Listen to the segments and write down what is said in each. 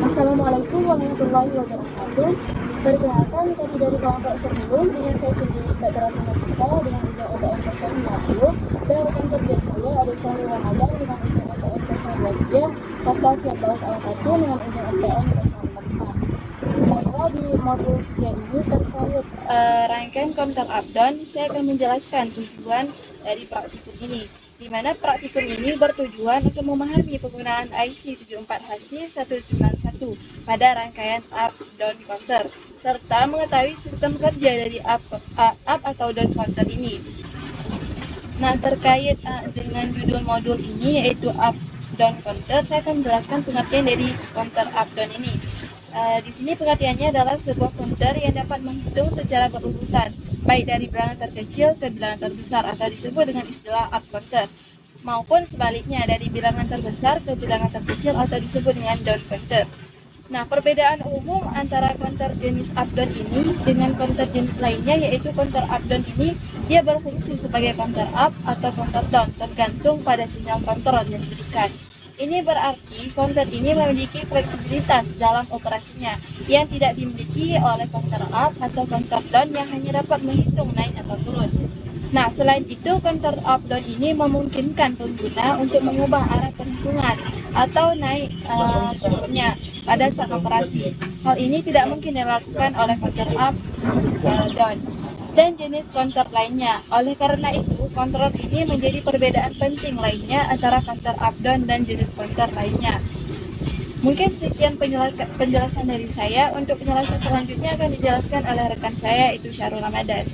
Assalamualaikum warahmatullahi wabarakatuh. Perkenalkan, kami dari kelompok 10 dengan saya sendiri Mbak Teratina Nafisa dengan ujian OTM 050 dan rekan kerja saya ada Syahrul Ramadan dengan ujian OTM 023 serta Firdaus Al-Fatih dengan ujian OTM 045. Saya di modul 3 ini terkait rangkaian counter up down, saya akan menjelaskan tujuan dari praktikum ini, di mana praktikum ini bertujuan untuk memahami penggunaan IC 74HC191 pada rangkaian up down counter, serta mengetahui sistem kerja dari up atau down counter ini. Nah, terkait dengan judul modul ini yaitu up down counter, saya akan menjelaskan pengertian dari counter up down ini. Di sini pengertiannya adalah sebuah counter yang dapat menghitung secara berurutan, baik dari bilangan terkecil ke bilangan terbesar atau disebut dengan istilah up counter, maupun sebaliknya dari bilangan terbesar ke bilangan terkecil atau disebut dengan down counter. Nah, perbedaan umum antara counter jenis up down ini dengan counter jenis lainnya yaitu counter up down ini dia berfungsi sebagai counter up atau counter down tergantung pada sinyal kontrol yang diberikan. Ini berarti counter ini memiliki fleksibilitas dalam operasinya yang tidak dimiliki oleh counter up atau counter down yang hanya dapat menghitung naik atau turun. Nah, selain itu, counter up down ini memungkinkan pengguna untuk mengubah arah perhitungan atau naik turunnya pada saat operasi. Hal ini tidak mungkin dilakukan oleh counter up down dan jenis counter lainnya. Oleh karena itu, kontrol ini menjadi perbedaan penting lainnya antara counter up down dan jenis counter lainnya. Mungkin sekian penjelasan dari saya. Untuk penjelasan selanjutnya akan dijelaskan oleh rekan saya, yaitu Syahrul Ramadan.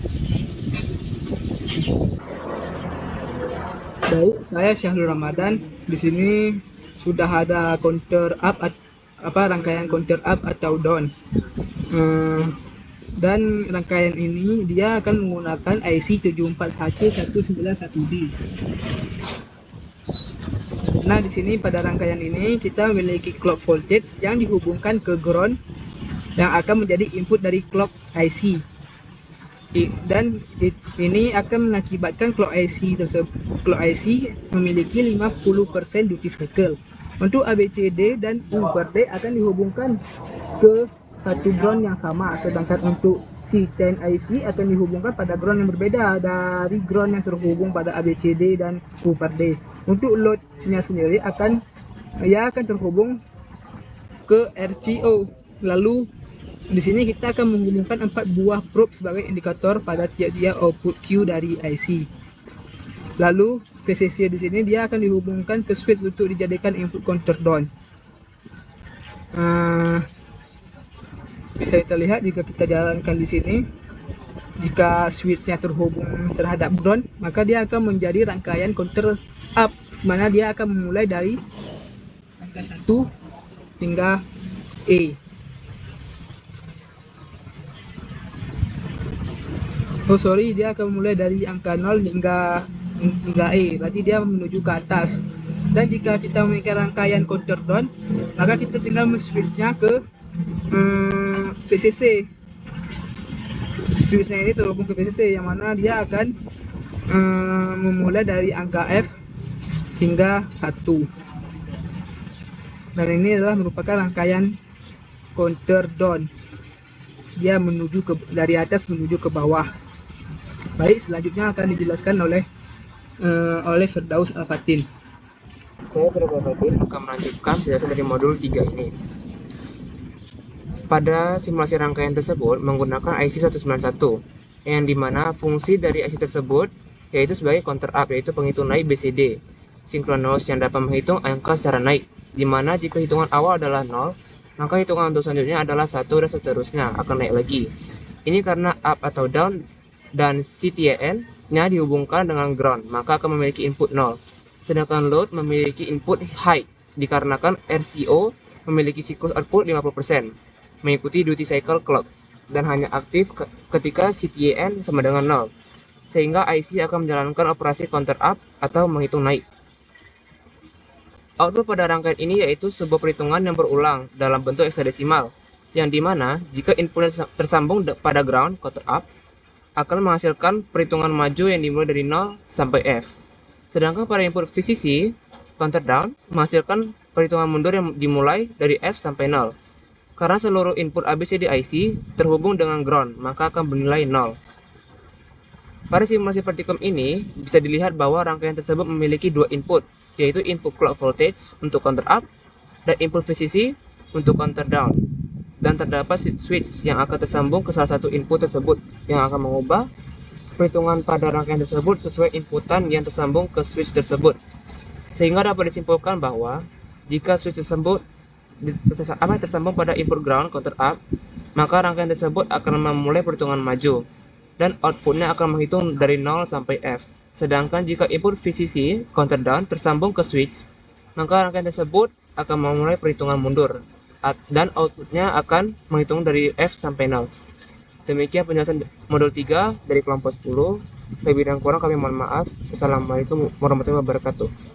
Baik, saya Syahrul Ramadan. Di sini sudah ada counter up rangkaian counter up atau down. Dan rangkaian ini dia akan menggunakan IC 74HC191D. Nah, di sini pada rangkaian ini kita memiliki clock voltage yang dihubungkan ke ground yang akan menjadi input dari clock IC. Dan ini akan mengakibatkan clock IC memiliki 50% duty cycle. Untuk ABCD dan U per D akan dihubungkan ke satu ground yang sama, sedangkan untuk C10 IC akan dihubungkan pada ground yang berbeda dari ground yang terhubung pada ABCD dan U per D. Untuk loadnya sendiri akan terhubung ke RCO. Lalu di sini kita akan menghubungkan 4 buah probe sebagai indikator pada tiap-tiap output Q dari IC. Lalu VCC di sini dia akan dihubungkan ke switch untuk dijadikan input counter down. Bisa kita lihat jika kita jalankan di sini, jika switchnya terhubung terhadap ground, maka dia akan menjadi rangkaian counter up, mana dia akan memulai dari angka 1 hingga E. Dia akan mulai dari angka 0 hingga E, berarti dia menuju ke atas. Dan jika kita memiliki rangkaian counter down, maka kita tinggal men-switchnya ke VCC. Switchnya ini terhubung ke VCC, yang mana dia akan memulai dari angka F hingga 1. Dan ini adalah merupakan rangkaian counter down. Dia dari atas menuju ke bawah. Baik, selanjutnya akan dijelaskan oleh Firdaus Al-Fatih. Saya Firdaus Al-Fatih akan melanjutkan penjelasan dari modul 3 ini. Pada simulasi rangkaian tersebut menggunakan IC 191, yang dimana fungsi dari IC tersebut yaitu sebagai counter up, yaitu penghitung naik BCD sinkronos yang dapat menghitung angka secara naik, dimana jika hitungan awal adalah 0, maka hitungan untuk selanjutnya adalah 1 dan seterusnya akan naik lagi. Ini karena up atau down dan CTN-nya dihubungkan dengan ground, maka akan memiliki input 0. Sedangkan load memiliki input high dikarenakan RCO memiliki siklus output 50%, mengikuti duty cycle clock, dan hanya aktif ketika CTN sama dengan 0, sehingga IC akan menjalankan operasi counter up atau menghitung naik. Output pada rangkaian ini yaitu sebuah perhitungan yang berulang dalam bentuk heksadesimal, yang dimana jika input tersambung pada ground counter up akan menghasilkan perhitungan maju yang dimulai dari 0 sampai F. Sedangkan pada input VCC counter down menghasilkan perhitungan mundur yang dimulai dari F sampai 0. Karena seluruh input ABCD IC terhubung dengan ground, maka akan bernilai 0. Pada simulasi Verticom ini, bisa dilihat bahwa rangkaian tersebut memiliki dua input, yaitu input clock voltage untuk counter up dan input VCC untuk counter down. Dan terdapat switch yang akan tersambung ke salah satu input tersebut yang akan mengubah perhitungan pada rangkaian tersebut sesuai inputan yang tersambung ke switch tersebut. Sehingga dapat disimpulkan bahwa jika switch tersebut tersambung pada input ground counter up, maka rangkaian tersebut akan memulai perhitungan maju dan outputnya akan menghitung dari 0 sampai F. Sedangkan jika input VCC counter down tersambung ke switch, maka rangkaian tersebut akan memulai perhitungan mundur dan outputnya akan menghitung dari F sampai 0. Demikian penjelasan modul 3 dari kelompok 10. Lebih dan kurang kami mohon maaf. Assalamualaikum warahmatullahi wabarakatuh.